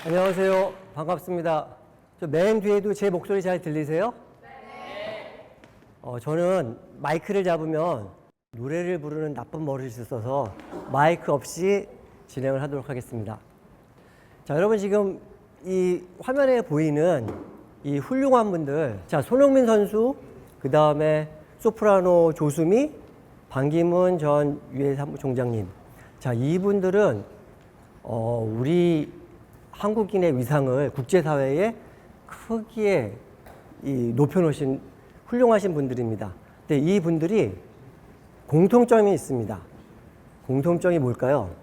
안녕하세요. 반갑습니다. 저 맨 뒤에도 제 목소리 잘 들리세요? 네. 저는 마이크를 잡으면 노래를 부르는 나쁜 버릇이 있어서 마이크 없이 진행을 하도록 하겠습니다. 자, 여러분 지금 이 화면에 보이는 이 훌륭한 분들, 자, 손흥민 선수, 그 다음에 소프라노 조수미, 반기문 전 유엔 사무총장님. 자, 이분들은 우리 한국인의 위상을 국제사회에 크게 높여놓으신 훌륭하신 분들입니다. 근데 이 분들이 공통점이 있습니다. 공통점이 뭘까요?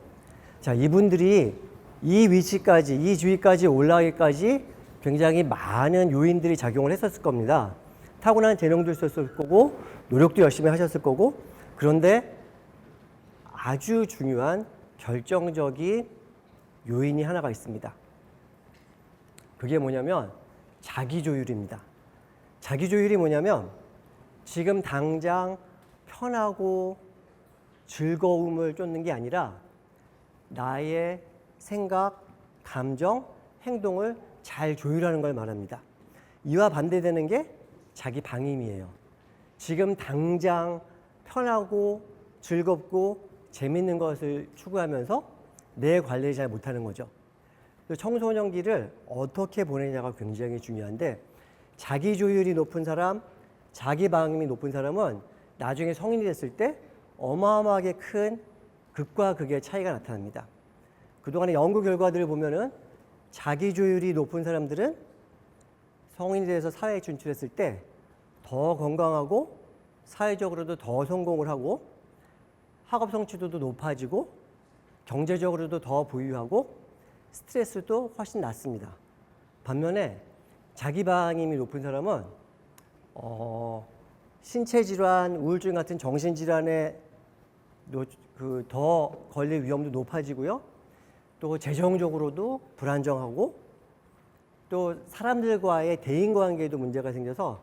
자, 이분들이 이 위치까지, 이 지위까지 올라가기까지 굉장히 많은 요인들이 작용을 했었을 겁니다. 타고난 재능도 있었을 거고, 노력도 열심히 하셨을 거고, 그런데 아주 중요한 결정적인 요인이 하나가 있습니다. 그게 뭐냐면 자기조율입니다. 자기조율이 뭐냐면 지금 당장 편하고 즐거움을 쫓는 게 아니라 나의 생각, 감정, 행동을 잘 조율하는 걸 말합니다. 이와 반대되는 게 자기 방임이에요. 지금 당장 편하고 즐겁고 재밌는 것을 추구하면서 내 관리를 잘 못하는 거죠. 청소년기를 어떻게 보내냐가 굉장히 중요한데 자기 조율이 높은 사람, 자기 방임이 높은 사람은 나중에 성인이 됐을 때 어마어마하게 큰 극과 극의 차이가 나타납니다. 그동안의 연구 결과들을 보면은 자기 조율이 높은 사람들은 성인이 돼서 사회에 진출했을 때 더 건강하고 사회적으로도 더 성공을 하고 학업 성취도도 높아지고 경제적으로도 더 부유하고 스트레스도 훨씬 낮습니다. 반면에 자기 방임이 높은 사람은 신체 질환, 우울증 같은 정신 질환에 더 걸릴 위험도 높아지고요. 또 재정적으로도 불안정하고 또 사람들과의 대인관계에도 문제가 생겨서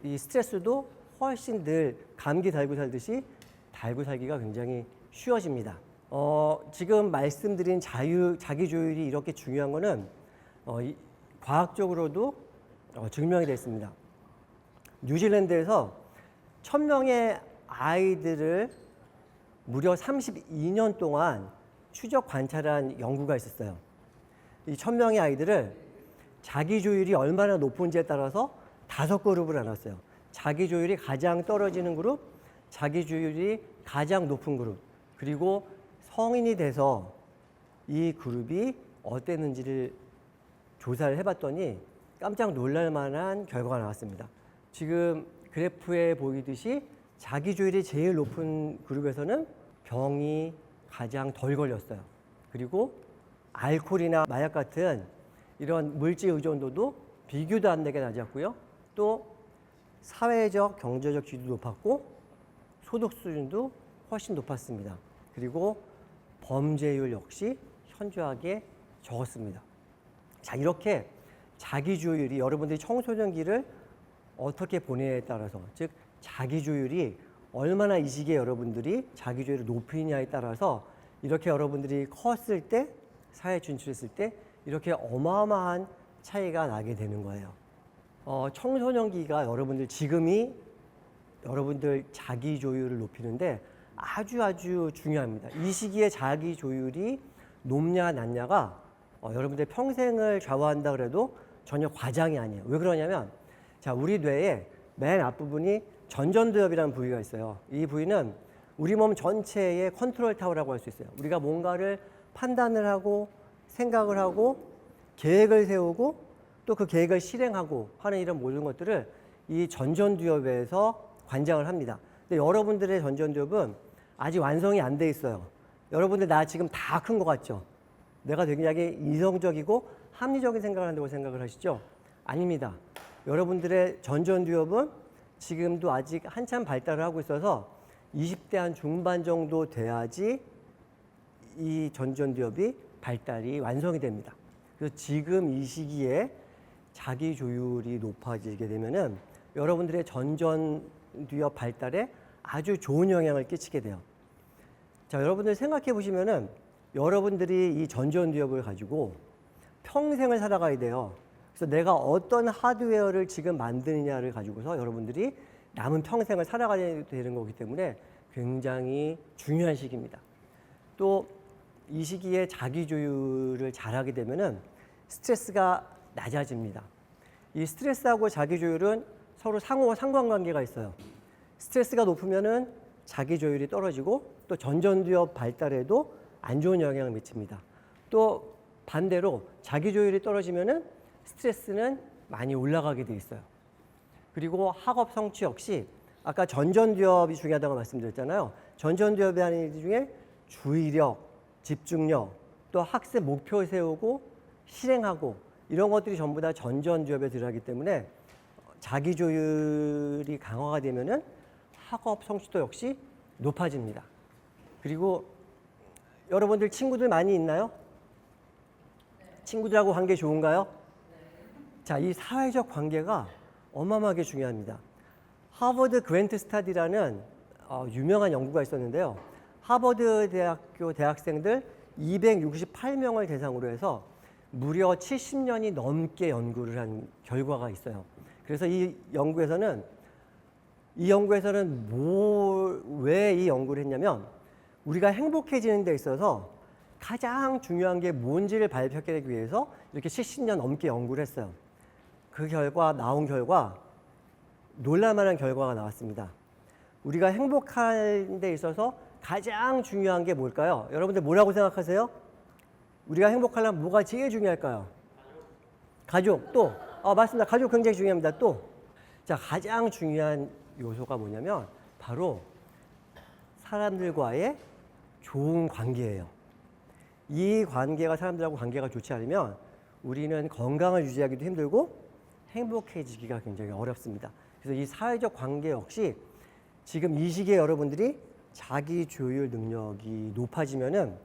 이 스트레스도 훨씬 늘 감기 달고 살듯이 달고 살기가 굉장히 쉬워집니다. 지금 말씀드린 자기 조율이 이렇게 중요한 거는 과학적으로도 증명이 됐습니다. 뉴질랜드에서 1000명의 아이들을 무려 32년 동안 추적 관찰한 연구가 있었어요. 이 1000명의 아이들을 자기 조율이 얼마나 높은지에 따라서 5그룹을 나눴어요. 자기 조율이 가장 떨어지는 그룹, 자기 조율이 가장 높은 그룹, 그리고 성인이 돼서 이 그룹이 어땠는지를 조사를 해봤더니 깜짝 놀랄 만한 결과가 나왔습니다. 지금 그래프에 보이듯이 자기 조율이 제일 높은 그룹에서는 병이 가장 덜 걸렸어요. 그리고 알코올이나 마약 같은 이런 물질 의존도도 비교도 안 되게 낮았고요. 또 사회적, 경제적 지위도 높았고 소득 수준도 훨씬 높았습니다. 그리고 범죄율 역시 현저하게 적었습니다. 자, 이렇게 자기 조율이 여러분들이 청소년기를 어떻게 보내냐에 따라서, 즉 자기 조율이 얼마나 이 시기에 여러분들이 자기 조율을 높이냐에 따라서 이렇게 여러분들이 컸을 때, 사회에 진출했을 때 이렇게 어마어마한 차이가 나게 되는 거예요. 청소년기가 지금이 여러분들 자기 조율을 높이는데 아주 중요합니다. 이 시기에 자기 조율이 높냐 낮냐가 여러분들 평생을 좌우한다 그래도 전혀 과장이 아니에요. 왜 그러냐면, 자, 우리 뇌의 맨 앞부분이 전전두엽이라는 부위가 있어요. 이 부위는 우리 몸 전체의 컨트롤 타워라고 할 수 있어요. 우리가 뭔가를 판단을 하고 생각을 하고 계획을 세우고 또 그 계획을 실행하고 하는 이런 모든 것들을 이 전전두엽에서 관장을 합니다. 근데 여러분들의 전전두엽은 아직 완성이 안 돼 있어요. 여러분들 나 지금 다 큰 것 같죠? 내가 굉장히 이성적이고 합리적인 생각을 한다고 생각을 하시죠? 아닙니다. 여러분들의 전전두엽은 지금도 아직 한참 발달을 하고 있어서 20대 한 중반 정도 돼야지 이 전전두엽이 발달이 완성이 됩니다. 그래서 지금 이 시기에 자기 조율이 높아지게 되면은 여러분들의 전전두엽 발달에 아주 좋은 영향을 끼치게 돼요. 자, 여러분들 생각해 보시면은 여러분들이 이 전전두엽을 가지고 평생을 살아가야 돼요. 그래서 내가 어떤 하드웨어를 지금 만드느냐를 가지고서 여러분들이 남은 평생을 살아가야 되는 거기 때문에 굉장히 중요한 시기입니다. 또 이 시기에 자기 조율을 잘하게 되면은 스트레스가 낮아집니다. 이 스트레스하고 자기 조율은 서로 상호 상관관계가 있어요. 스트레스가 높으면은 자기 조율이 떨어지고 또 전전두엽 발달에도 안 좋은 영향을 미칩니다. 또 반대로 자기 조율이 떨어지면은 스트레스는 많이 올라가게 돼 있어요. 그리고 학업 성취 역시 아까 전전두엽이 중요하다고 말씀드렸잖아요. 전전두엽이 하는 일 중에 주의력, 집중력, 또 학습 목표 세우고 실행하고 이런 것들이 전부 다 전전두엽에 들어가기 때문에 자기 조율이 강화가 되면은 학업 성취도 역시 높아집니다. 그리고 여러분들 친구들 많이 있나요? 친구들하고 관계 좋은가요? 자, 이 사회적 관계가 어마어마하게 중요합니다. 하버드 그랜트 스터디라는 유명한 연구가 있었는데요. 하버드 대학교 대학생들 268명을 대상으로 해서 무려 70년이 넘게 연구를 한 결과가 있어요. 그래서 이 연구에서는 왜 이 연구를 했냐면 우리가 행복해지는 데 있어서 가장 중요한 게 뭔지를 발표하기 위해서 이렇게 70년 넘게 연구를 했어요. 그 결과 나온 결과 놀랄만한 결과가 나왔습니다. 우리가 행복한 데 있어서 가장 중요한 게 뭘까요? 여러분들 뭐라고 생각하세요? 우리가 행복하려면 뭐가 제일 중요할까요? 가족. 또 맞습니다. 가족 굉장히 중요합니다. 또 자, 가장 중요한 요소가 뭐냐면 바로 사람들과의 좋은 관계예요. 이 관계가 사람들하고 관계가 좋지 않으면 우리는 건강을 유지하기도 힘들고 행복해지기가 굉장히 어렵습니다. 그래서 이 사회적 관계 역시 지금 이 시기에 여러분들이 자기 조율 능력이 높아지면은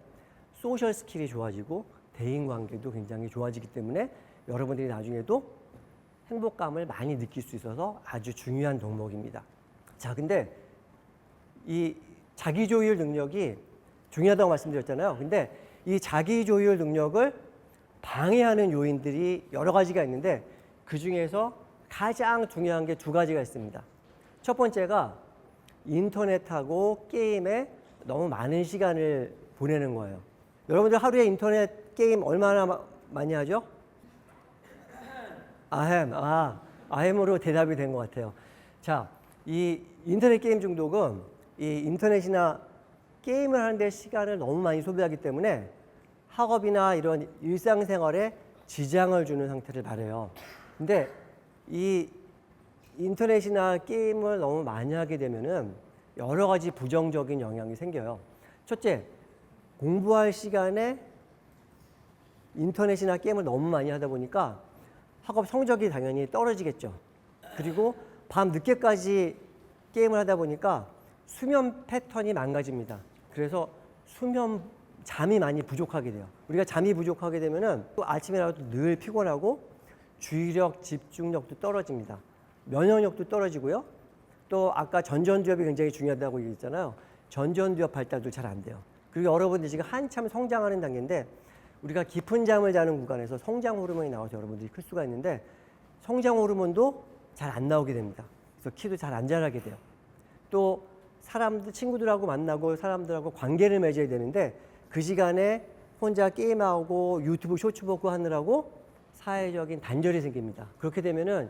소셜 스킬이 좋아지고 대인 관계도 굉장히 좋아지기 때문에 여러분들이 나중에도 행복감을 많이 느낄 수 있어서 아주 중요한 덕목입니다. 자, 근데 이 자기 조율 능력이 중요하다고 말씀드렸잖아요. 근데 이 자기 조율 능력을 방해하는 요인들이 여러 가지가 있는데 그 중에서 가장 중요한 게 두 가지가 있습니다. 첫 번째가 인터넷하고 게임에 너무 많은 시간을 보내는 거예요. 여러분들 하루에 인터넷 게임 얼마나 많이 하죠? 아햄으로 대답이 된 것 같아요. 자, 이 인터넷 게임 중독은 이 인터넷이나 게임을 하는데 시간을 너무 많이 소비하기 때문에 학업이나 이런 일상생활에 지장을 주는 상태를 말해요. 근데 이 인터넷이나 게임을 너무 많이 하게 되면은 여러 가지 부정적인 영향이 생겨요. 첫째, 공부할 시간에 인터넷이나 게임을 너무 많이 하다 보니까 학업 성적이 당연히 떨어지겠죠. 그리고 밤 늦게까지 게임을 하다 보니까 수면 패턴이 망가집니다. 그래서 잠이 많이 부족하게 돼요. 우리가 잠이 부족하게 되면은 또 아침에라도 늘 피곤하고 주의력, 집중력도 떨어집니다. 면역력도 떨어지고요. 또 아까 전전두엽이 굉장히 중요하다고 얘기했잖아요. 전전두엽 발달도 잘 안 돼요. 그리고 여러분들 지금 한참 성장하는 단계인데 우리가 깊은 잠을 자는 구간에서 성장 호르몬이 나와서 여러분들이 클 수가 있는데 성장 호르몬도 잘 안 나오게 됩니다. 그래서 키도 잘 안 자라게 돼요. 또 친구들하고 만나고 사람들하고 관계를 맺어야 되는데 그 시간에 혼자 게임하고 유튜브 쇼츠 보고 하느라고 사회적인 단절이 생깁니다. 그렇게 되면은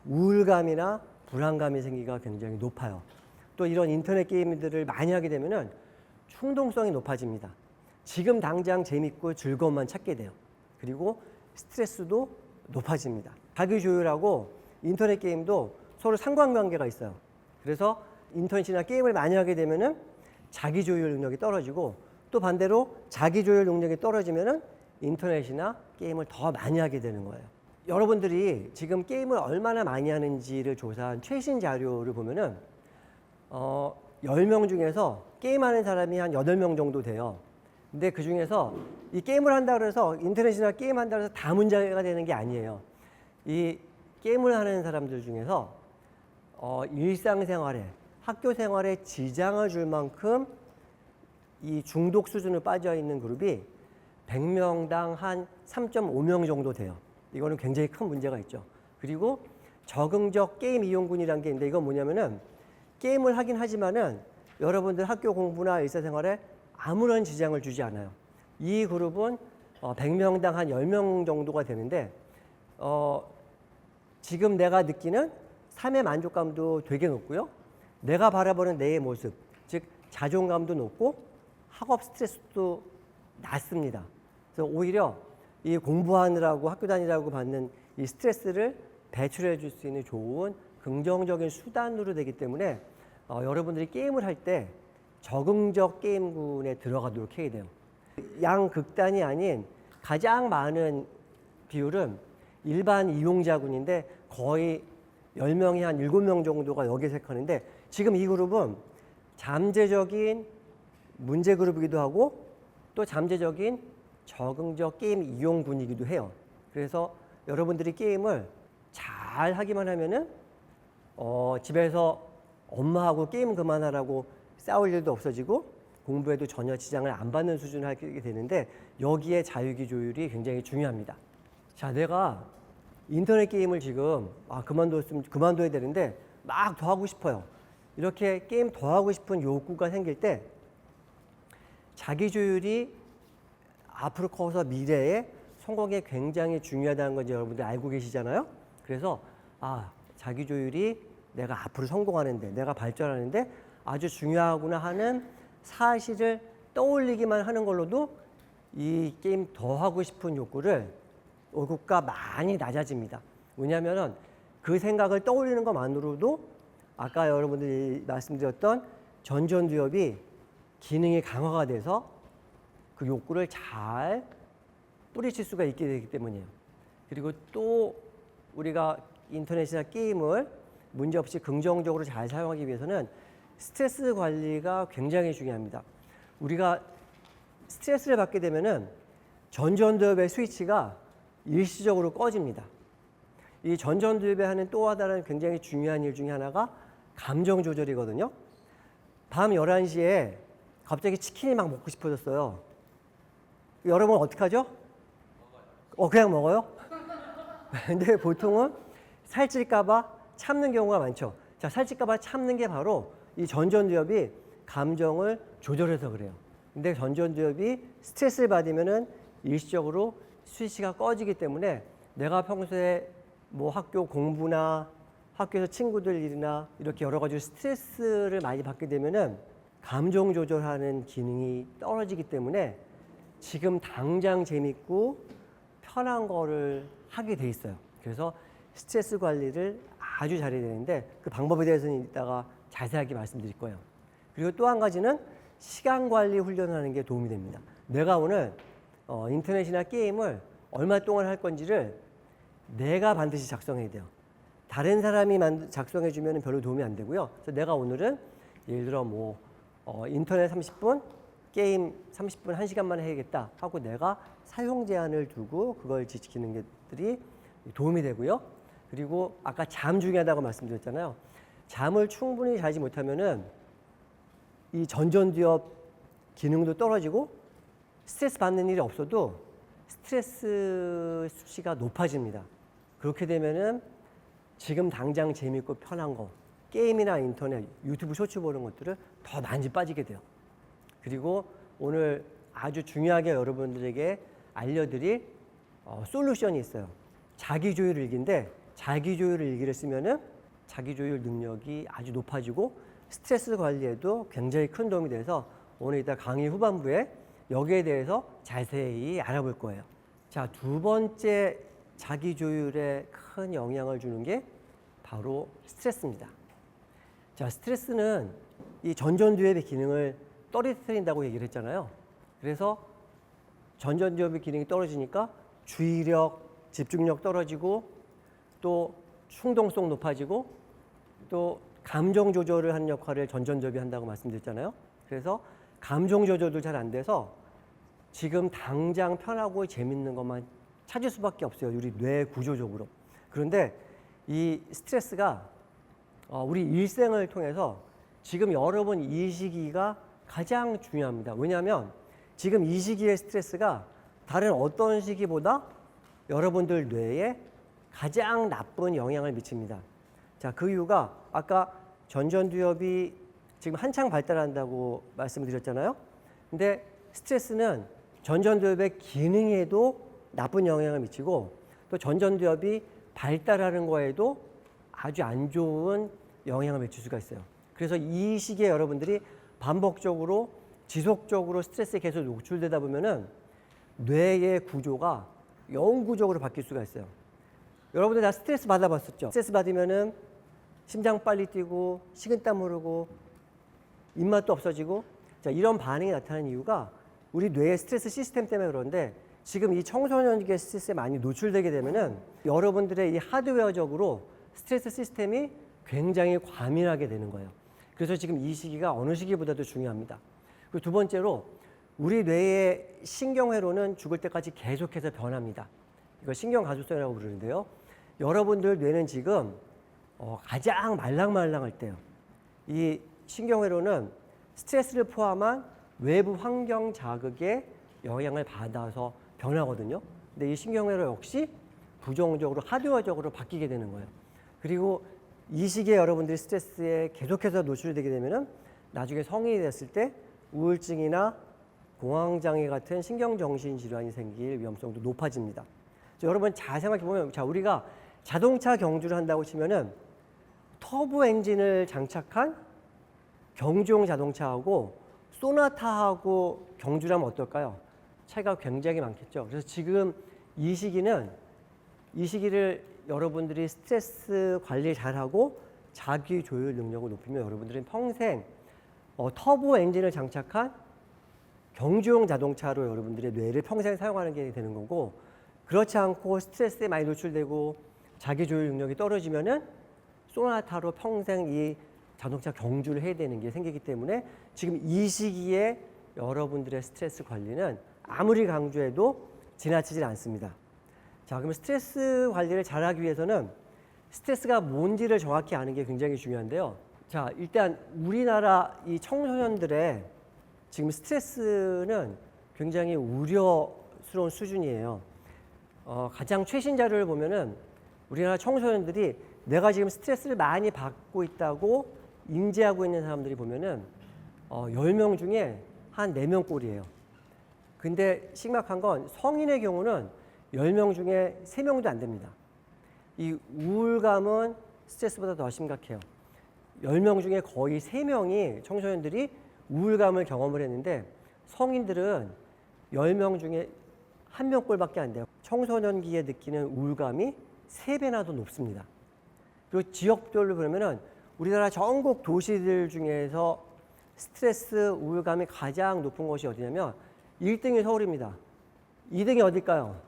우울감이나 불안감이 생기기가 굉장히 높아요. 또 이런 인터넷 게임들을 많이 하게 되면은 충동성이 높아집니다. 지금 당장 재밌고 즐거움만 찾게 돼요. 그리고 스트레스도 높아집니다. 자기 조율하고 인터넷 게임도 서로 상관관계가 있어요. 그래서 인터넷이나 게임을 많이 하게 되면은 자기 조율 능력이 떨어지고 또 반대로 자기 조율 능력이 떨어지면은 인터넷이나 게임을 더 많이 하게 되는 거예요. 여러분들이 지금 게임을 얼마나 많이 하는지를 조사한 최신 자료를 보면은 10명 중에서 게임하는 사람이 한 8명 정도 돼요. 근데 그 중에서 이 게임을 한다 그래서 인터넷이나 게임 한다 그래서 다 문제가 되는 게 아니에요. 이 게임을 하는 사람들 중에서 일상생활에 학교 생활에 지장을 줄 만큼 이 중독 수준을 빠져 있는 그룹이 100명당 한 3.5명 정도 돼요. 이거는 굉장히 큰 문제가 있죠. 그리고 적응적 게임 이용군이라는 게 있는데 이건 뭐냐면은 게임을 하긴 하지만은 여러분들 학교 공부나 일사생활에 아무런 지장을 주지 않아요. 이 그룹은 100명당 한 10명 정도가 되는데 지금 내가 느끼는 삶의 만족감도 되게 높고요. 내가 바라보는 내 모습, 즉 자존감도 높고 학업 스트레스도 낮습니다. 그래서 오히려 이 공부하느라고 학교 다니라고 받는 이 스트레스를 배출해 줄 수 있는 좋은 긍정적인 수단으로 되기 때문에 여러분들이 게임을 할 때 적응적 게임군에 들어가도록 해야 돼요. 양극단이 아닌 가장 많은 비율은 일반 이용자군인데 거의 10명이 한 7명 정도가 여기에 속하는데 지금 이 그룹은 잠재적인 문제 그룹이기도 하고 또 잠재적인 적응적 게임 이용군이기도 해요. 그래서 여러분들이 게임을 잘 하기만 하면은 집에서 엄마하고 게임 그만하라고 싸울 일도 없어지고 공부에도 전혀 지장을 안 받는 수준을 하게 되는데 여기에 자유기 조율이 굉장히 중요합니다. 자, 내가 인터넷 게임을 지금 그만둬야 되는데 막 더 하고 싶어요. 이렇게 게임 더 하고 싶은 욕구가 생길 때 자기 조율이 앞으로 커서 미래에 성공에 굉장히 중요하다는 건 여러분들 알고 계시잖아요. 그래서 자기 조율이 내가 앞으로 성공하는데 내가 발전하는데 아주 중요하구나 하는 사실을 떠올리기만 하는 걸로도 이 게임 더 하고 싶은 욕구가 많이 낮아집니다. 왜냐하면 그 생각을 떠올리는 것만으로도 아까 여러분들이 말씀드렸던 전전두엽이 기능이 강화가 돼서 그 욕구를 잘 뿌리칠 수가 있게 되기 때문이에요. 그리고 또 우리가 인터넷이나 게임을 문제없이 긍정적으로 잘 사용하기 위해서는 스트레스 관리가 굉장히 중요합니다. 우리가 스트레스를 받게 되면은 전전두엽의 스위치가 일시적으로 꺼집니다. 이 전전두엽에 하는 또 다른 굉장히 중요한 일 중에 하나가 감정 조절이거든요. 밤 11시에 갑자기 치킨이 막 먹고 싶어졌어요. 여러분 어떻게 하죠? 그냥 먹어요? 근데 보통은 살찔까봐 참는 경우가 많죠. 자, 살찔까봐 참는 게 바로 이 전전두엽이 감정을 조절해서 그래요. 근데 전전두엽이 스트레스를 받으면은 일시적으로 스위치가 꺼지기 때문에 내가 평소에 뭐 학교 공부나 학교에서 친구들 일이나 이렇게 여러 가지 스트레스를 많이 받게 되면은 감정 조절하는 기능이 떨어지기 때문에 지금 당장 재밌고 편한 거를 하게 돼 있어요. 그래서 스트레스 관리를 아주 잘해야 되는데 그 방법에 대해서는 이따가 자세하게 말씀드릴 거예요. 그리고 또 한 가지는 시간 관리 훈련하는 게 도움이 됩니다. 내가 오늘 인터넷이나 게임을 얼마 동안 할 건지를 내가 반드시 작성해야 돼요. 다른 사람이 작성해 주면 별로 도움이 안 되고요. 그래서 내가 오늘은 예를 들어 인터넷 30분, 게임 30분, 1시간만 해야겠다 하고 내가 사용 제한을 두고 그걸 지키는 것들이 도움이 되고요. 그리고 아까 잠 중요하다고 말씀드렸잖아요. 잠을 충분히 자지 못하면은 이 전전두엽 기능도 떨어지고 스트레스 받는 일이 없어도 스트레스 수치가 높아집니다. 그렇게 되면은 지금 당장 재밌고 편한 거, 게임이나 인터넷, 유튜브 쇼츠 보는 것들을 더 많이 빠지게 돼요. 그리고 오늘 아주 중요하게 여러분들에게 알려드릴 솔루션이 있어요. 자기조율 일기인데 자기조율 일기를 쓰면은 자기조율 능력이 아주 높아지고 스트레스 관리에도 굉장히 큰 도움이 돼서 오늘 이따 강의 후반부에 여기에 대해서 자세히 알아볼 거예요. 자, 두 번째 자기조율에 큰 영향을 주는 게 바로 스트레스입니다. 자, 스트레스는 이 전전두엽의 기능을 떨어뜨린다고 얘기를 했잖아요. 그래서 전전두엽의 기능이 떨어지니까 주의력, 집중력 떨어지고 또 충동성 높아지고 또 감정 조절을 하는 역할을 전전두엽이 한다고 말씀드렸잖아요. 그래서 감정 조절도 잘 안 돼서 지금 당장 편하고 재밌는 것만 찾을 수밖에 없어요. 우리 뇌 구조적으로. 그런데 이 스트레스가 우리 일생을 통해서 지금 여러분 이 시기가 가장 중요합니다. 왜냐하면 지금 이 시기의 스트레스가 다른 어떤 시기보다 여러분들 뇌에 가장 나쁜 영향을 미칩니다. 자, 그 이유가 아까 전전두엽이 지금 한창 발달한다고 말씀드렸잖아요. 근데 스트레스는 전전두엽의 기능에도 나쁜 영향을 미치고 또 전전두엽이 발달하는 거에도 아주 안 좋은 영향을 미칠 수가 있어요. 그래서 이 시기에 여러분들이 반복적으로 지속적으로 스트레스에 계속 노출되다 보면은 뇌의 구조가 영구적으로 바뀔 수가 있어요. 여러분들 다 스트레스 받아봤었죠? 스트레스 받으면은 심장 빨리 뛰고 식은땀 흐르고 입맛도 없어지고, 자, 이런 반응이 나타나는 이유가 우리 뇌의 스트레스 시스템 때문에 그런데 지금 이 청소년기의 스트레스에 많이 노출되게 되면은 여러분들의 이 하드웨어적으로 스트레스 시스템이 굉장히 과민하게 되는 거예요. 그래서 지금 이 시기가 어느 시기보다도 중요합니다. 그리고 두 번째로 우리 뇌의 신경회로는 죽을 때까지 계속해서 변합니다. 이걸 신경가속성이라고 부르는데요. 여러분들 뇌는 지금 가장 말랑말랑할 때요. 이 신경회로는 스트레스를 포함한 외부 환경 자극에 영향을 받아서 변하거든요. 근데 이 신경회로 역시 부정적으로 하드웨어적으로 바뀌게 되는 거예요. 그리고 이 시기에 여러분들이 스트레스에 계속해서 노출되게 되면은 나중에 성인이 됐을 때 우울증이나 공황장애 같은 신경정신질환이 생길 위험성도 높아집니다. 여러분 잘 생각해 보면, 자, 우리가 자동차 경주를 한다고 치면은 터보 엔진을 장착한 경주용 자동차하고 소나타하고 경주를 하면 어떨까요? 차이가 굉장히 많겠죠. 그래서 지금 이 시기를 여러분들이 스트레스 관리 잘하고 자기 조율 능력을 높이면 여러분들은 평생 터보 엔진을 장착한 경주용 자동차로 여러분들의 뇌를 평생 사용하는 게 되는 거고, 그렇지 않고 스트레스에 많이 노출되고 자기 조율 능력이 떨어지면은 소나타로 평생 이 자동차 경주를 해야 되는 게 생기기 때문에 지금 이 시기에 여러분들의 스트레스 관리는 아무리 강조해도 지나치질 않습니다. 자, 그러면 스트레스 관리를 잘하기 위해서는 스트레스가 뭔지를 정확히 아는 게 굉장히 중요한데요. 자, 일단 우리나라 이 청소년들의 지금 스트레스는 굉장히 우려스러운 수준이에요. 가장 최신 자료를 보면은 우리나라 청소년들이 내가 지금 스트레스를 많이 받고 있다고 인지하고 있는 사람들이 보면은 10명 중에 한 4명 꼴이에요. 근데 심각한 건 성인의 경우는 10명 중에 3명도 안 됩니다. 이 우울감은 스트레스보다 더 심각해요. 10명 중에 거의 3명이 청소년들이 우울감을 경험을 했는데 성인들은 10명 중에 1명꼴밖에 안 돼요. 청소년기에 느끼는 우울감이 3배나 더 높습니다. 그리고 지역별로 보면은 우리나라 전국 도시들 중에서 스트레스 우울감이 가장 높은 곳이 어디냐면 1등이 서울입니다. 2등이 어딜까요?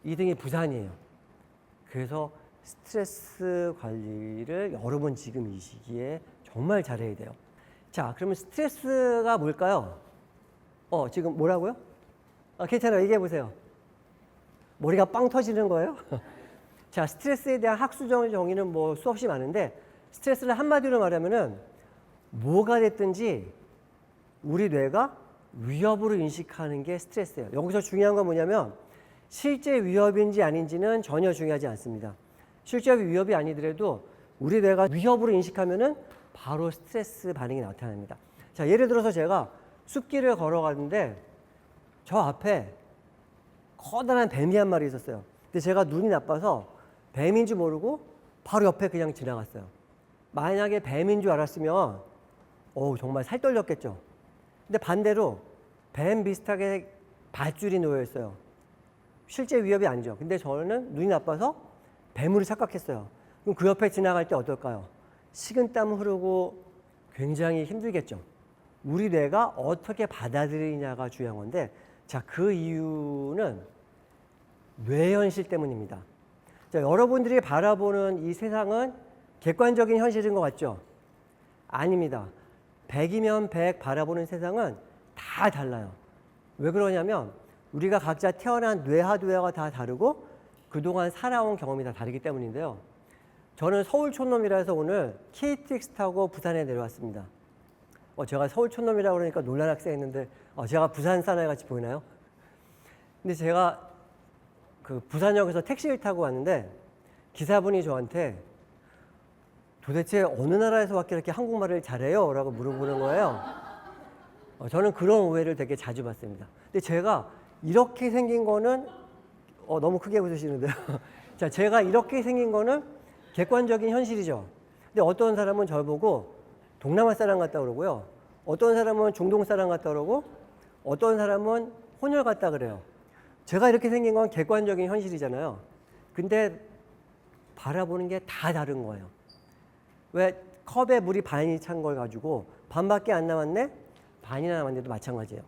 2등이 부산이에요. 그래서 스트레스 관리를 여러분 지금 이 시기에 정말 잘해야 돼요. 자, 그러면 스트레스가 뭘까요? 지금 뭐라고요? 괜찮아요. 얘기해 보세요. 머리가 빵 터지는 거예요? 자, 스트레스에 대한 학술적 정의는 뭐 수없이 많은데 스트레스를 한마디로 말하면은 뭐가 됐든지 우리 뇌가 위협으로 인식하는 게 스트레스예요. 여기서 중요한 건 뭐냐면 실제 위협인지 아닌지는 전혀 중요하지 않습니다. 실제 위협이 아니더라도 우리 뇌가 위협으로 인식하면은 바로 스트레스 반응이 나타납니다. 자, 예를 들어서 제가 숲길을 걸어가는데 저 앞에 커다란 뱀이 한 마리 있었어요. 근데 제가 눈이 나빠서 뱀인지 모르고 바로 옆에 그냥 지나갔어요. 만약에 뱀인 줄 알았으면 정말 살 떨렸겠죠. 근데 반대로 뱀 비슷하게 밧줄이 놓여 있어요. 실제 위협이 아니죠. 근데 저는 눈이 나빠서 뱀으로 착각했어요. 그럼 그 옆에 지나갈 때 어떨까요? 식은땀 흐르고 굉장히 힘들겠죠. 우리 뇌가 어떻게 받아들이냐가 중요한 건데, 자, 그 이유는 뇌현실 때문입니다. 자, 여러분들이 바라보는 이 세상은 객관적인 현실인 것 같죠? 아닙니다. 100이면 100 바라보는 세상은 다 달라요. 왜 그러냐면 우리가 각자 태어난 뇌 하드웨어가 다 다르고 그동안 살아온 경험이 다 다르기 때문인데요. 저는 서울 촌놈이라서 오늘 KTX 타고 부산에 내려왔습니다. 제가 서울 촌놈이라고 그러니까 놀란 학생 했는데 제가 부산 사나이 같이 보이나요? 근데 제가 그 부산역에서 택시를 타고 왔는데 기사분이 저한테 도대체 어느 나라에서 왔길래 이렇게 한국말을 잘해요? 라고 물어보는 거예요. 저는 그런 오해를 되게 자주 받습니다. 근데 제가 이렇게 생긴 거는 너무 크게 웃으시는데요. 자, 제가 이렇게 생긴 거는 객관적인 현실이죠. 근데 어떤 사람은 저를 보고 동남아 사람 같다 그러고요. 어떤 사람은 중동 사람 같다 그러고 어떤 사람은 혼혈 같다 그래요. 제가 이렇게 생긴 건 객관적인 현실이잖아요. 근데 바라보는 게 다 다른 거예요. 왜 컵에 물이 반이 찬 걸 가지고 반밖에 안 남았네? 반이나 남았는데도 마찬가지예요.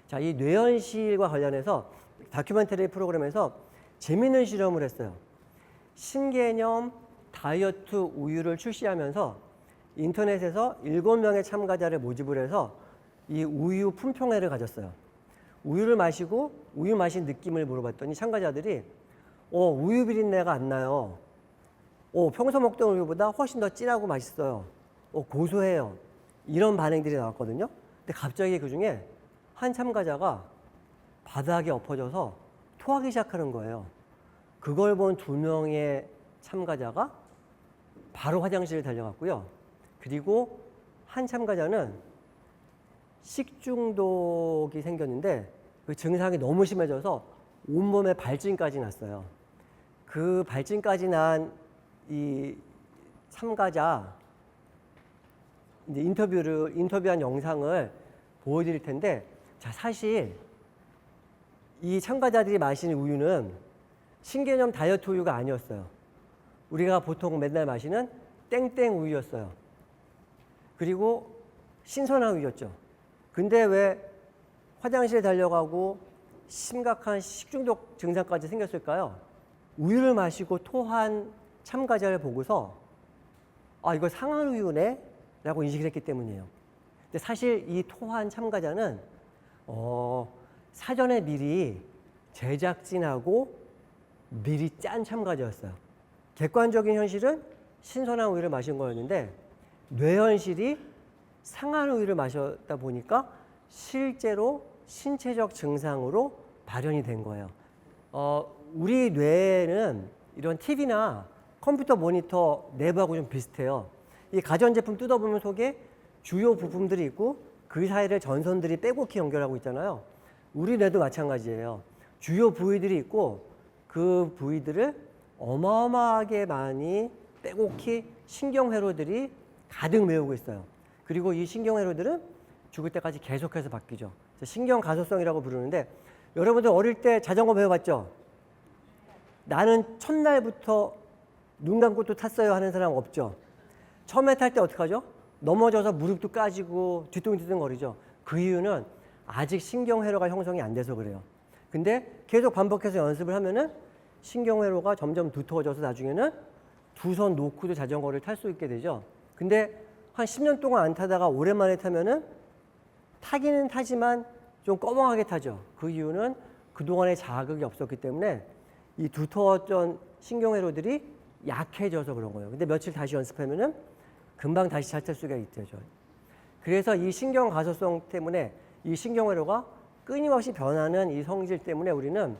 자, 이 뇌현실과 관련해서 다큐멘터리 프로그램에서 재미있는 실험을 했어요. 신개념 다이어트 우유를 출시하면서 인터넷에서 7명의 참가자를 모집을 해서 이 우유 품평회를 가졌어요. 우유를 마시고 우유 마신 느낌을 물어봤더니 참가자들이 우유 비린내가 안 나요. 평소 먹던 우유보다 훨씬 더 진하고 맛있어요. 고소해요. 이런 반응들이 나왔거든요. 근데 갑자기 그중에 한 참가자가 바닥에 엎어져서 토하기 시작하는 거예요. 그걸 본 2명의 참가자가 바로 화장실에 달려갔고요. 그리고 한 참가자는 식중독이 생겼는데 그 증상이 너무 심해져서 온몸에 발진까지 났어요. 그 발진까지 난 이 참가자 이제 인터뷰한 영상을 보여드릴 텐데, 자, 사실 이 참가자들이 마시는 우유는 신개념 다이어트 우유가 아니었어요. 우리가 보통 맨날 마시는 땡땡 우유였어요. 그리고 신선한 우유였죠. 근데 왜 화장실에 달려가고 심각한 식중독 증상까지 생겼을까요? 우유를 마시고 토한 참가자를 보고서 이거 상한 우유네? 라고 인식을 했기 때문이에요. 근데 사실 이 토한 참가자는 사전에 미리 제작진하고 미리 짠 참가자였어요. 객관적인 현실은 신선한 우유를 마신 거였는데 뇌현실이 상한 우유를 마셨다 보니까 실제로 신체적 증상으로 발현이 된 거예요. 우리 뇌는 이런 TV나 컴퓨터 모니터 내부하고 좀 비슷해요. 이 가전제품 뜯어보면 속에 주요 부품들이 있고 그 사이를 전선들이 빼곡히 연결하고 있잖아요. 우리 뇌도 마찬가지예요. 주요 부위들이 있고 그 부위들을 어마어마하게 많이 빼곡히 신경회로들이 가득 메우고 있어요. 그리고 이 신경회로들은 죽을 때까지 계속해서 바뀌죠. 신경가소성이라고 부르는데, 여러분들 어릴 때 자전거 배워봤죠? 나는 첫날부터 눈 감고 또 탔어요 하는 사람 없죠? 처음에 탈 때 어떡하죠? 넘어져서 무릎도 까지고 뒤뚱뒤뚱 거리죠. 그 이유는 아직 신경회로가 형성이 안 돼서 그래요. 근데 계속 반복해서 연습을 하면은 신경회로가 점점 두터워져서 나중에는 두 손 놓고도 자전거를 탈 수 있게 되죠. 근데 한 10년 동안 안 타다가 오랜만에 타면은 타기는 타지만 좀 꺼멍하게 타죠. 그 이유는 그동안에 자극이 없었기 때문에 이 두터웠던 신경회로들이 약해져서 그런 거예요. 근데 며칠 다시 연습하면은 금방 다시 잘 탈 수가 있죠. 그래서 이 신경 가소성 때문에 이 신경회로가 끊임없이 변하는 이 성질 때문에 우리는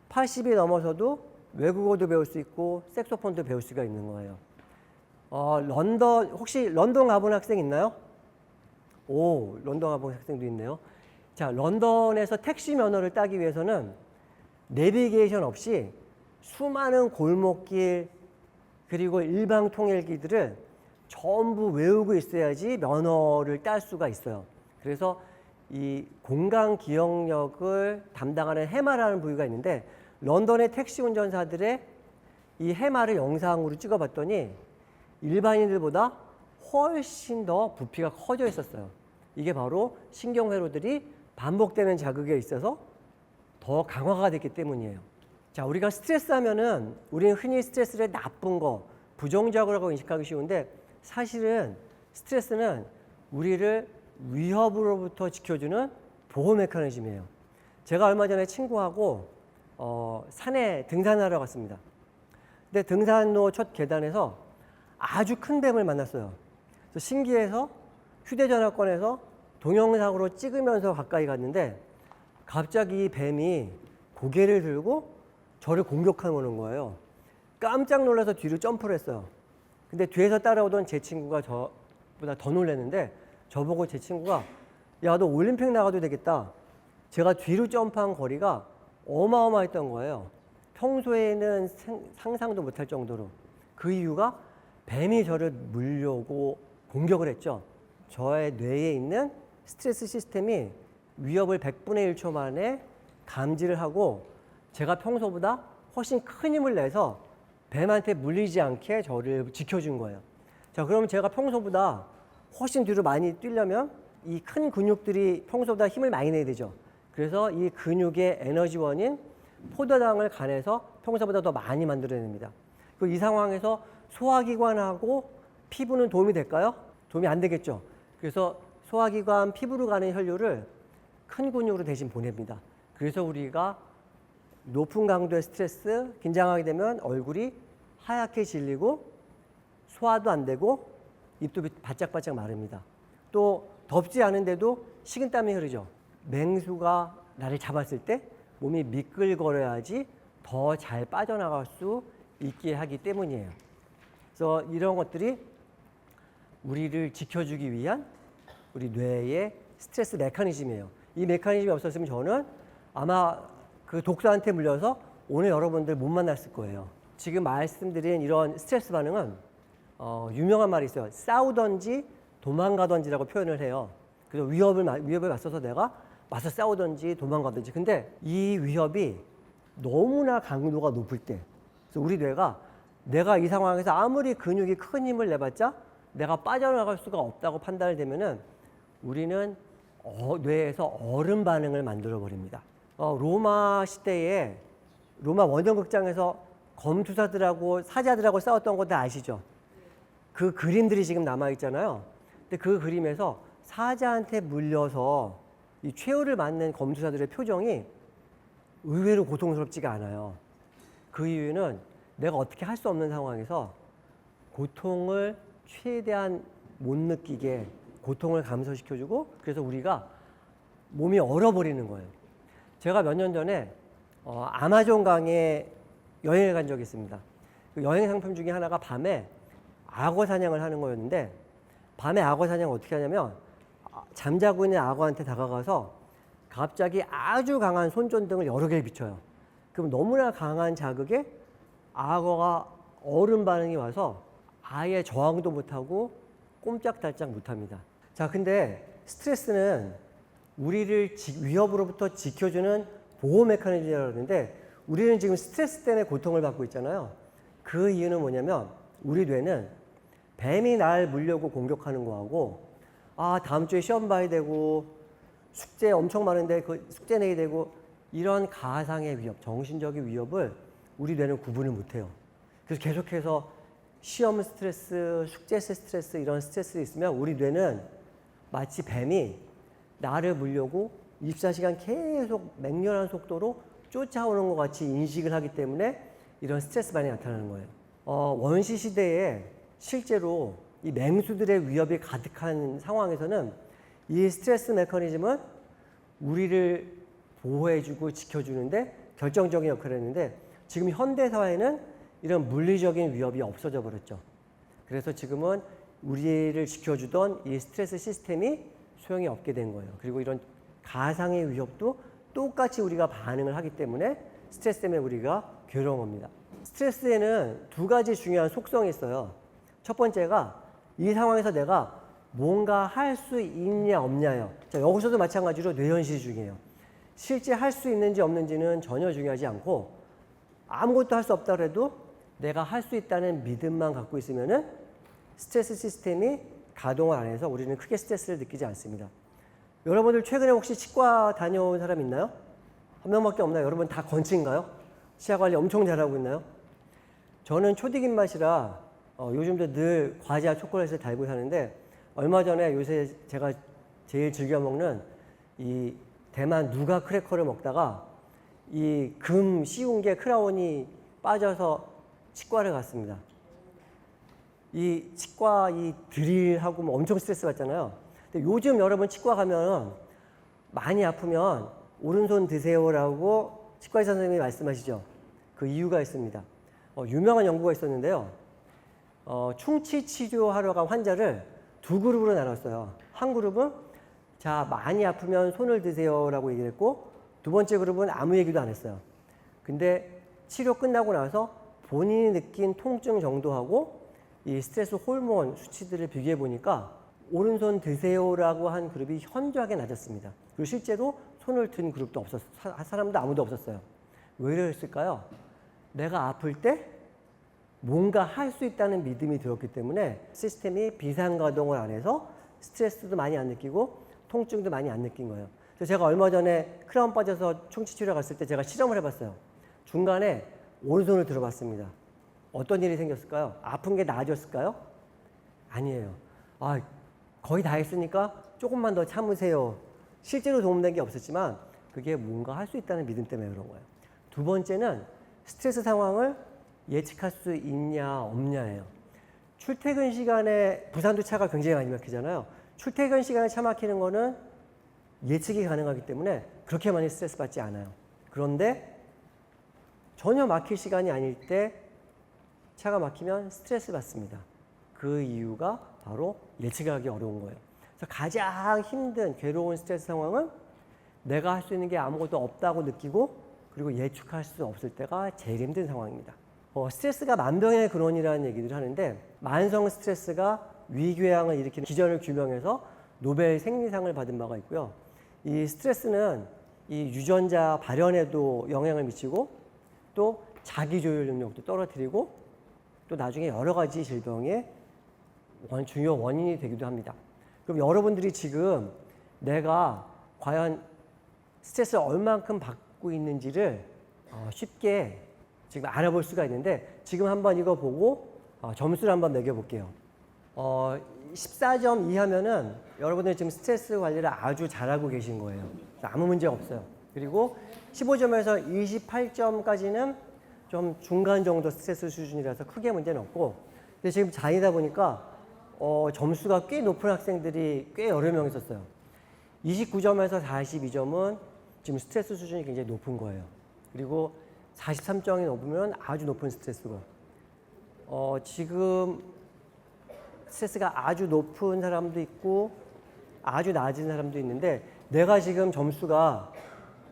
80이 넘어서도 외국어도 배울 수 있고 색소폰도 배울 수가 있는 거예요. 혹시 런던 가본 학생 있나요? 런던 가본 학생도 있네요. 자, 런던에서 택시 면허를 따기 위해서는 내비게이션 없이 수많은 골목길 그리고 일방통일기들을 전부 외우고 있어야지 면허를 딸 수가 있어요. 그래서 이 공간 기억력을 담당하는 해마라는 부위가 있는데, 런던의 택시 운전사들의 이 해마를 영상으로 찍어봤더니 일반인들보다 훨씬 더 부피가 커져 있었어요. 이게 바로 신경회로들이 반복되는 자극에 있어서 더 강화가 됐기 때문이에요. 자, 우리가 스트레스 하면은 우리는 흔히 스트레스를 나쁜 거, 부정적으로 인식하기 쉬운데, 사실은 스트레스는 우리를 위협으로부터 지켜주는 보호 메커니즘이에요. 제가 얼마 전에 친구하고 산에 등산하러 갔습니다. 근데 등산로 첫 계단에서 아주 큰 뱀을 만났어요. 그래서 신기해서 휴대전화 꺼내서 동영상으로 찍으면서 가까이 갔는데 갑자기 이 뱀이 고개를 들고 저를 공격하는 거예요. 깜짝 놀라서 뒤로 점프를 했어요. 근데 뒤에서 따라오던 제 친구가 저보다 더 놀랐는데 저보고 제 친구가 야, 너 올림픽 나가도 되겠다. 제가 뒤로 점프한 거리가 어마어마했던 거예요. 평소에는 상상도 못할 정도로. 그 이유가 뱀이 저를 물려고 공격을 했죠. 저의 뇌에 있는 스트레스 시스템이 위협을 100분의 1초 만에 감지를 하고 제가 평소보다 훨씬 큰 힘을 내서 뱀한테 물리지 않게 저를 지켜준 거예요. 자, 그러면 제가 평소보다 훨씬 뒤로 많이 뛰려면 이 큰 근육들이 평소보다 힘을 많이 내야 되죠. 그래서 이 근육의 에너지원인 포도당을 간에서 평소보다 더 많이 만들어냅니다. 그리고 이 상황에서 소화기관하고 피부는 도움이 될까요? 도움이 안 되겠죠. 그래서 소화기관, 피부로 가는 혈류를 큰 근육으로 대신 보냅니다. 그래서 우리가 높은 강도의 스트레스, 긴장하게 되면 얼굴이 하얗게 질리고 소화도 안 되고 입도 바짝바짝 마릅니다. 또 덥지 않은데도 식은땀이 흐르죠. 맹수가 나를 잡았을 때 몸이 미끌거려야지 더 잘 빠져나갈 수 있게 하기 때문이에요. 그래서 이런 것들이 우리를 지켜주기 위한 우리 뇌의 스트레스 메커니즘이에요. 이 메커니즘이 없었으면 저는 아마 그 독소한테 물려서 오늘 여러분들 못 만났을 거예요. 지금 말씀드린 이런 스트레스 반응은 유명한 말이 있어요. 싸우던지 도망가던지라고 표현을 해요. 그래서 위협에 맞서서 내가 맞서 싸우던지 도망가든지. 근데 이 위협이 너무나 강도가 높을 때, 그래서 우리 뇌가 내가 이 상황에서 아무리 근육이 큰 힘을 내봤자 내가 빠져나갈 수가 없다고 판단을 되면은 우리는 뇌에서 얼음 반응을 만들어 버립니다. 로마 시대에 로마 원정극장에서 검투사들하고 사자들하고 싸웠던 거 다 아시죠? 그 그림들이 지금 남아 있잖아요. 근데 그 그림에서 사자한테 물려서 이 최후를 맞는 검투사들의 표정이 의외로 고통스럽지가 않아요. 그 이유는 내가 어떻게 할 수 없는 상황에서 고통을 최대한 못 느끼게 고통을 감소시켜주고, 그래서 우리가 몸이 얼어버리는 거예요. 제가 몇 년 전에 아마존 강에 여행을 간 적이 있습니다. 그 여행 상품 중에 하나가 밤에 악어 사냥을 하는 거였는데, 밤에 악어 사냥을 어떻게 하냐면 잠자고 있는 악어한테 다가가서 갑자기 아주 강한 손전등을 여러 개를 비춰요. 그럼 너무나 강한 자극에 악어가 얼음 반응이 와서 아예 저항도 못하고 꼼짝달짝 못합니다. 자, 근데 스트레스는 우리를 위협으로부터 지켜주는 보호 메커니즘이라고 하는데, 우리는 지금 스트레스 때문에 고통을 받고 있잖아요. 그 이유는 뭐냐면 우리 뇌는 뱀이 날 물려고 공격하는 거하고, 다음 주에 시험 봐야 되고 숙제 엄청 많은데 그 숙제 내야 되고, 이런 가상의 위협, 정신적인 위협을 우리 뇌는 구분을 못해요. 그래서 계속해서 시험 스트레스, 숙제 스트레스, 이런 스트레스가 있으면 우리 뇌는 마치 뱀이 나를 물려고 24시간 계속 맹렬한 속도로 쫓아오는 것 같이 인식을 하기 때문에 이런 스트레스 반응이 나타나는 거예요. 원시 시대에 실제로 이 맹수들의 위협이 가득한 상황에서는 이 스트레스 메커니즘은 우리를 보호해주고 지켜주는데 결정적인 역할을 했는데, 지금 현대 사회는 이런 물리적인 위협이 없어져 버렸죠. 그래서 지금은 우리를 지켜주던 이 스트레스 시스템이 소용이 없게 된 거예요. 그리고 이런 가상의 위협도 똑같이 우리가 반응을 하기 때문에 스트레스 때문에 우리가 괴로운 겁니다. 스트레스에는 두 가지 중요한 속성이 있어요. 첫 번째가 이 상황에서 내가 뭔가 할 수 있냐 없냐예요. 자, 여기서도 마찬가지로 뇌현실 중이에요. 실제 할 수 있는지 없는지는 전혀 중요하지 않고, 아무것도 할 수 없다 그래도 내가 할 수 있다는 믿음만 갖고 있으면은 스트레스 시스템이 가동을 안 해서 우리는 크게 스트레스를 느끼지 않습니다. 여러분들 최근에 혹시 치과 다녀온 사람 있나요? 한 명밖에 없나요? 여러분 다 건치인가요? 치아 관리 엄청 잘하고 있나요? 저는 초딩 입맛이라 요즘도 늘 과자 초콜릿을 달고 사는데, 얼마 전에 요새 제가 제일 즐겨 먹는 이 대만 누가 크래커를 먹다가 이 금 씌운 게 크라운이 빠져서 치과를 갔습니다. 이 치과 이 드릴하고 뭐 엄청 스트레스 받잖아요. 근데 요즘 여러분 치과 가면 많이 아프면 오른손 드세요라고 치과의사 선생님이 말씀하시죠. 그 이유가 있습니다. 유명한 연구가 있었는데요. 충치 치료하러 간 환자를 두 그룹으로 나눴어요. 한 그룹은 자, 많이 아프면 손을 드세요라고 얘기를 했고, 두 번째 그룹은 아무 얘기도 안 했어요. 근데 치료 끝나고 나서 본인이 느낀 통증 정도하고 이 스트레스 호르몬 수치들을 비교해 보니까 오른손 드세요라고 한 그룹이 현저하게 낮았습니다. 그리고 실제로 손을 든 그룹도 사람도 아무도 없었어요. 왜 이랬을까요? 내가 아플 때 뭔가 할 수 있다는 믿음이 들었기 때문에 시스템이 비상가동을 안 해서 스트레스도 많이 안 느끼고 통증도 많이 안 느낀 거예요. 그래서 제가 얼마 전에 크라운 빠져서 충치치료 갔을 때 제가 실험을 해봤어요. 중간에 오른손을 들어봤습니다. 어떤 일이 생겼을까요? 아픈 게 나아졌을까요? 아니에요. 거의 다 했으니까 조금만 더 참으세요. 실제로 도움된 게 없었지만 그게 뭔가 할 수 있다는 믿음 때문에 그런 거예요. 두 번째는 스트레스 상황을 예측할 수 있냐 없냐예요. 출퇴근 시간에 부산도 차가 굉장히 많이 막히잖아요. 출퇴근 시간에 차 막히는 거는 예측이 가능하기 때문에 그렇게 많이 스트레스 받지 않아요. 그런데 전혀 막힐 시간이 아닐 때 차가 막히면 스트레스 받습니다. 그 이유가 바로 예측하기 어려운 거예요. 그래서 가장 힘든 괴로운 스트레스 상황은 내가 할 수 있는 게 아무것도 없다고 느끼고 그리고 예측할 수 없을 때가 제일 힘든 상황입니다. 스트레스가 만병의 근원이라는 얘기를 하는데 만성 스트레스가 위궤양을 일으키는 기전을 규명해서 노벨 생리상을 받은 바가 있고요. 이 스트레스는 이 유전자 발현에도 영향을 미치고 또 자기 조율 능력도 떨어뜨리고 또 나중에 여러 가지 질병의 중요 원인이 되기도 합니다. 그럼 여러분들이 지금 내가 과연 스트레스를 얼만큼 받고 있는지를 쉽게 지금 알아볼 수가 있는데 지금 한번 이거 보고 점수를 한번 매겨볼게요. 14점 이하면은 여러분들 지금 스트레스 관리를 아주 잘하고 계신 거예요. 아무 문제 없어요. 그리고 15점에서 28점까지는 좀 중간 정도 스트레스 수준이라서 크게 문제는 없고, 근데 지금 다니다 보니까 점수가 꽤 높은 학생들이 꽤 여러 명 있었어요. 29점에서 42점은 지금 스트레스 수준이 굉장히 높은 거예요. 그리고 43점이 넘으면 아주 높은 스트레스고, 지금 스트레스가 아주 높은 사람도 있고 아주 낮은 사람도 있는데 내가 지금 점수가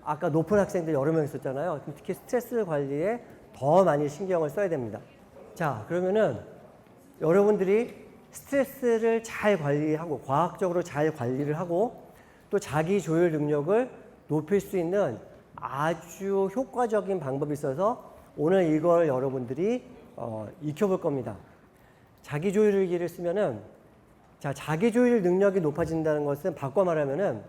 아까 높은 학생들 여러 명 있었잖아요. 특히 스트레스 관리에 더 많이 신경을 써야 됩니다. 자, 그러면은 여러분들이 스트레스를 잘 관리하고 과학적으로 잘 관리를 하고 또 자기 조율 능력을 높일 수 있는 아주 효과적인 방법이 있어서 오늘 이걸 여러분들이 익혀볼 겁니다. 자기 조율기를 쓰면은 자기 조율 능력이 높아진다는 것은 바꿔 말하면은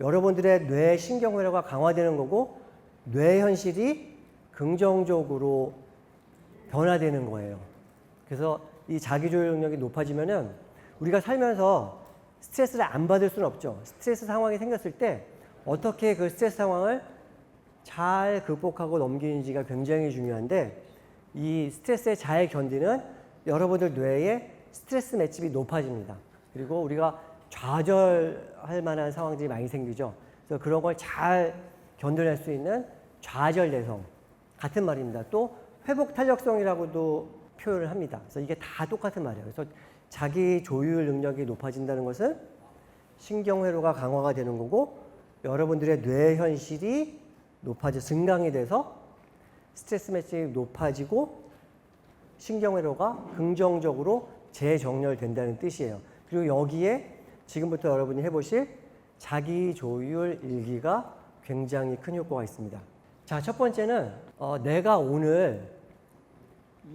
여러분들의 뇌 신경회로가 강화되는 거고 뇌 현실이 긍정적으로 변화되는 거예요. 그래서 이 자기 조율 능력이 높아지면은 우리가 살면서 스트레스를 안 받을 수는 없죠. 스트레스 상황이 생겼을 때 어떻게 그 스트레스 상황을 잘 극복하고 넘기는지가 굉장히 중요한데 이 스트레스에 잘 견디는 여러분들 뇌에 스트레스 맷집이 높아집니다. 그리고 우리가 좌절할 만한 상황들이 많이 생기죠. 그래서 그런 걸 잘 견뎌낼 수 있는 좌절내성 같은 말입니다. 또 회복 탄력성이라고도 표현을 합니다. 그래서 이게 다 똑같은 말이에요. 그래서 자기 조율 능력이 높아진다는 것은 신경회로가 강화가 되는 거고 여러분들의 뇌 현실이 증강이 돼서 스트레스 맷집이 높아지고 신경회로가 긍정적으로 재정렬된다는 뜻이에요. 그리고 여기에 지금부터 여러분이 해보실 자기 조율 일기가 굉장히 큰 효과가 있습니다. 자, 첫 번째는 내가 오늘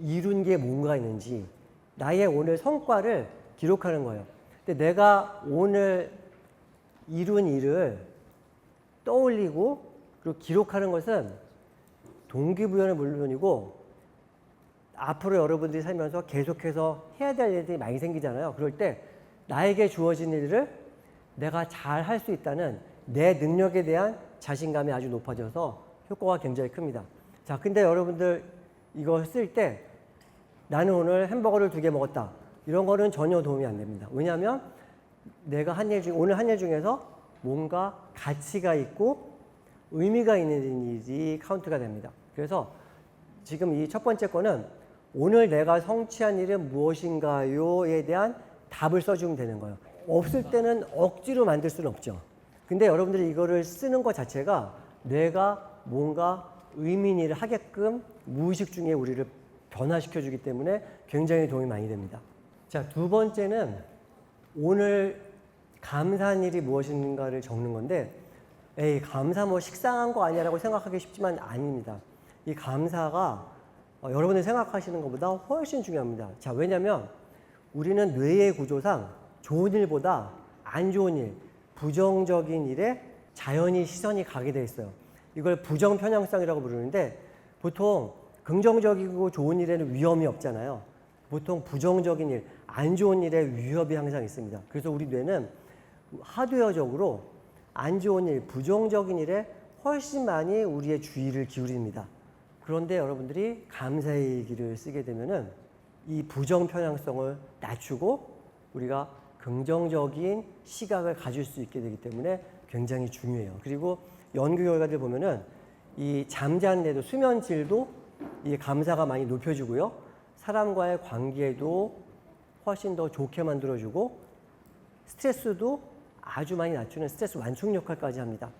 이룬 게 뭔가 있는지 나의 오늘 성과를 기록하는 거예요. 근데 내가 오늘 이룬 일을 떠올리고 그리고 기록하는 것은 동기부여는 물론이고 앞으로 여러분들이 살면서 계속해서 해야 될 일들이 많이 생기잖아요. 그럴 때 나에게 주어진 일을 내가 잘 할 수 있다는 내 능력에 대한 자신감이 아주 높아져서 효과가 굉장히 큽니다. 자, 근데 여러분들 이거 쓸 때 나는 오늘 햄버거를 2개 먹었다. 이런 거는 전혀 도움이 안 됩니다. 왜냐하면 내가 오늘 한 일 중에서 뭔가 가치가 있고 의미가 있는 일이 카운트가 됩니다. 그래서 지금 이 첫 번째 거는 오늘 내가 성취한 일은 무엇인가요에 대한 답을 써주면 되는 거예요. 없을 때는 억지로 만들 수는 없죠. 근데 여러분들이 이거를 쓰는 것 자체가 내가 뭔가 의미 있는 일을 하게끔 무의식 중에 우리를 변화시켜주기 때문에 굉장히 도움이 많이 됩니다. 자, 두 번째는 오늘 감사한 일이 무엇인가를 적는 건데, 에이, 감사 뭐 식상한 거 아니야라고 생각하기 쉽지만 아닙니다. 이 감사가 여러분이 생각하시는 것보다 훨씬 중요합니다. 자, 왜냐하면 우리는 뇌의 구조상 좋은 일보다 안 좋은 일, 부정적인 일에 자연히 시선이 가게 돼 있어요. 이걸 부정편향성이라고 부르는데 보통 긍정적이고 좋은 일에는 위험이 없잖아요. 보통 부정적인 일, 안 좋은 일에 위협이 항상 있습니다. 그래서 우리 뇌는 하드웨어적으로 안 좋은 일, 부정적인 일에 훨씬 많이 우리의 주의를 기울입니다. 그런데 여러분들이 감사의 일기를 쓰게 되면은 이 부정 편향성을 낮추고 우리가 긍정적인 시각을 가질 수 있게 되기 때문에 굉장히 중요해요. 그리고 연구 결과들 보면은 이 잠자는데도 수면 질도 이 감사가 많이 높여주고요. 사람과의 관계도 훨씬 더 좋게 만들어주고 스트레스도 아주 많이 낮추는 스트레스 완충 역할까지 합니다.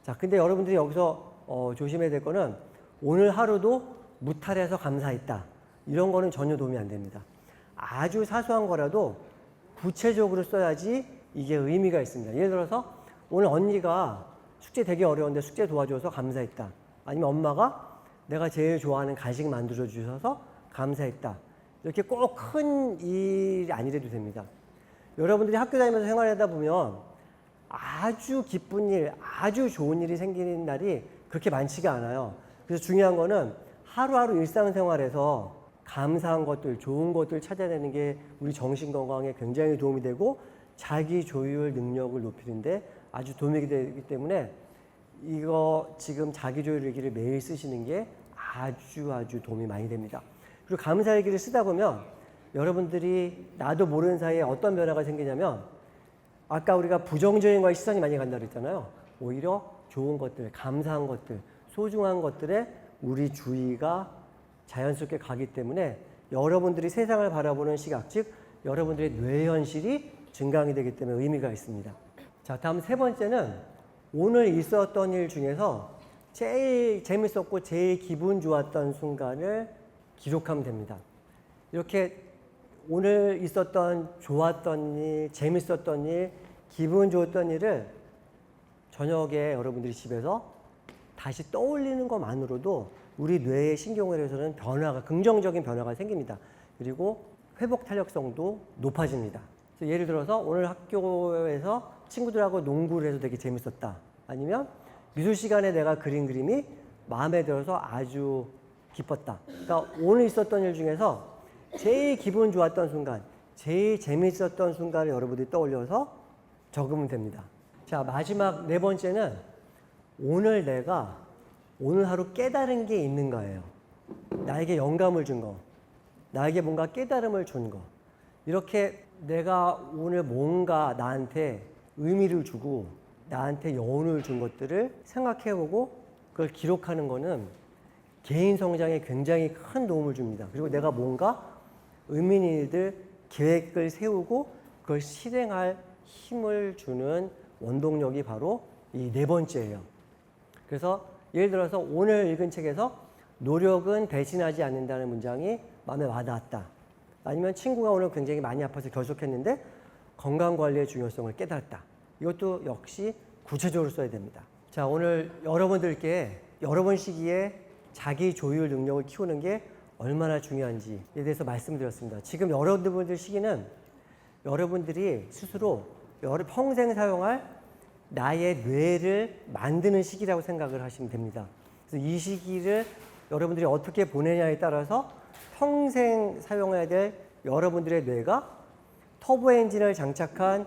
자, 근데 여러분들이 여기서 조심해야 될 거는 오늘 하루도 무탈해서 감사했다. 이런 거는 전혀 도움이 안 됩니다. 아주 사소한 거라도 구체적으로 써야지 이게 의미가 있습니다. 예를 들어서 오늘 언니가 숙제 되게 어려운데 숙제 도와줘서 감사했다. 아니면 엄마가 내가 제일 좋아하는 간식 만들어 주셔서 감사했다. 이렇게 꼭 큰 일이 아니래도 됩니다. 여러분들이 학교 다니면서 생활하다 보면 아주 기쁜 일, 아주 좋은 일이 생기는 날이 그렇게 많지가 않아요. 그래서 중요한 거는 하루하루 일상생활에서 감사한 것들, 좋은 것들 찾아내는 게 우리 정신 건강에 굉장히 도움이 되고 자기 조율 능력을 높이는데 아주 도움이 되기 때문에 이거 지금 자기 조율 일기를 매일 쓰시는 게 아주 도움이 많이 됩니다. 그리고 감사 일기를 쓰다 보면 여러분들이 나도 모르는 사이에 어떤 변화가 생기냐면 아까 우리가 부정적인 거에 시선이 많이 간다고 했잖아요. 오히려 좋은 것들, 감사한 것들, 소중한 것들에 우리 주의가 자연스럽게 가기 때문에 여러분들이 세상을 바라보는 시각, 즉 여러분들의 뇌현실이 증강이 되기 때문에 의미가 있습니다. 자, 다음 세 번째는 오늘 있었던 일 중에서 제일 재밌었고 제일 기분 좋았던 순간을 기록하면 됩니다. 이렇게 오늘 있었던 좋았던 일, 재밌었던 일, 기분 좋았던 일을 저녁에 여러분들이 집에서 다시 떠올리는 것만으로도 우리 뇌의 신경회로에서는 변화가, 긍정적인 변화가 생깁니다. 그리고 회복 탄력성도 높아집니다. 그래서 예를 들어서 오늘 학교에서 친구들하고 농구를 해서 되게 재밌었다. 아니면 미술 시간에 내가 그린 그림이 마음에 들어서 아주 기뻤다. 그러니까 오늘 있었던 일 중에서 제일 기분 좋았던 순간, 제일 재밌었던 순간을 여러분들이 떠올려서 적으면 됩니다. 자, 마지막 네 번째는 오늘 내가 오늘 하루 깨달은 게 있는 거예요. 나에게 영감을 준 거, 나에게 뭔가 깨달음을 준 거. 이렇게 내가 오늘 뭔가 나한테 의미를 주고 나한테 여운을 준 것들을 생각해보고 그걸 기록하는 거는 개인 성장에 굉장히 큰 도움을 줍니다. 그리고 내가 뭔가 의미 있는 일들 계획을 세우고 그걸 실행할 힘을 주는 원동력이 바로 이 네 번째예요. 그래서 예를 들어서 오늘 읽은 책에서 노력은 배신하지 않는다는 문장이 마음에 와닿았다. 아니면 친구가 오늘 굉장히 많이 아파서 결석했는데 건강관리의 중요성을 깨달았다. 이것도 역시 구체적으로 써야 됩니다. 자, 오늘 여러분들께 여러분 시기에 자기 조율 능력을 키우는 게 얼마나 중요한지에 대해서 말씀드렸습니다. 지금 여러분들 시기는 여러분들이 스스로 평생 사용할 나의 뇌를 만드는 시기라고 생각을 하시면 됩니다. 그래서 이 시기를 여러분들이 어떻게 보내냐에 따라서 평생 사용해야 될 여러분들의 뇌가 터보 엔진을 장착한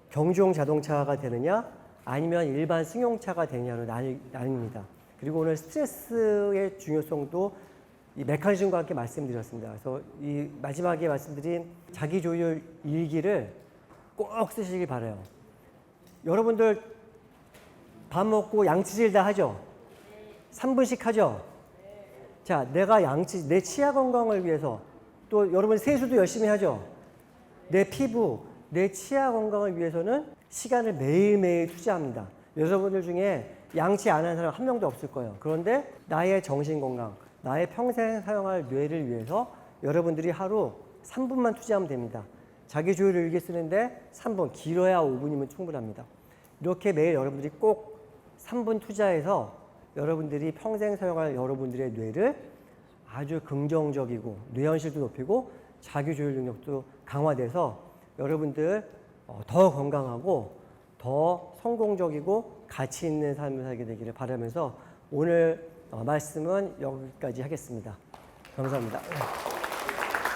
경주용 자동차가 되느냐 아니면 일반 승용차가 되느냐로 나뉩니다. 그리고 오늘 스트레스의 중요성도 이 메커니즘과 함께 말씀드렸습니다. 그래서 이 마지막에 말씀드린 자기조율 일기를 꼭 쓰시길 바라요. 여러분들 밥 먹고 양치질 다 하죠? 3분씩 하죠? 자, 내가 내 치아 건강을 위해서 또 여러분 세수도 열심히 하죠? 내 피부, 내 치아 건강을 위해서는 시간을 매일매일 투자합니다. 여러분들 중에 양치 안 하는 사람 한 명도 없을 거예요. 그런데 나의 정신 건강, 나의 평생 사용할 뇌를 위해서 여러분들이 하루 3분만 투자하면 됩니다. 자기주의 일기 쓰는데 3분, 길어야 5분이면 충분합니다. 이렇게 매일 여러분들이 꼭 3분 투자해서 여러분들이 평생 사용할 여러분들의 뇌를 아주 긍정적이고 뇌현실도 높이고 자기조율 능력도 강화돼서 여러분들 더 건강하고 더 성공적이고 가치 있는 삶을 살게 되기를 바라면서 오늘 말씀은 여기까지 하겠습니다. 감사합니다.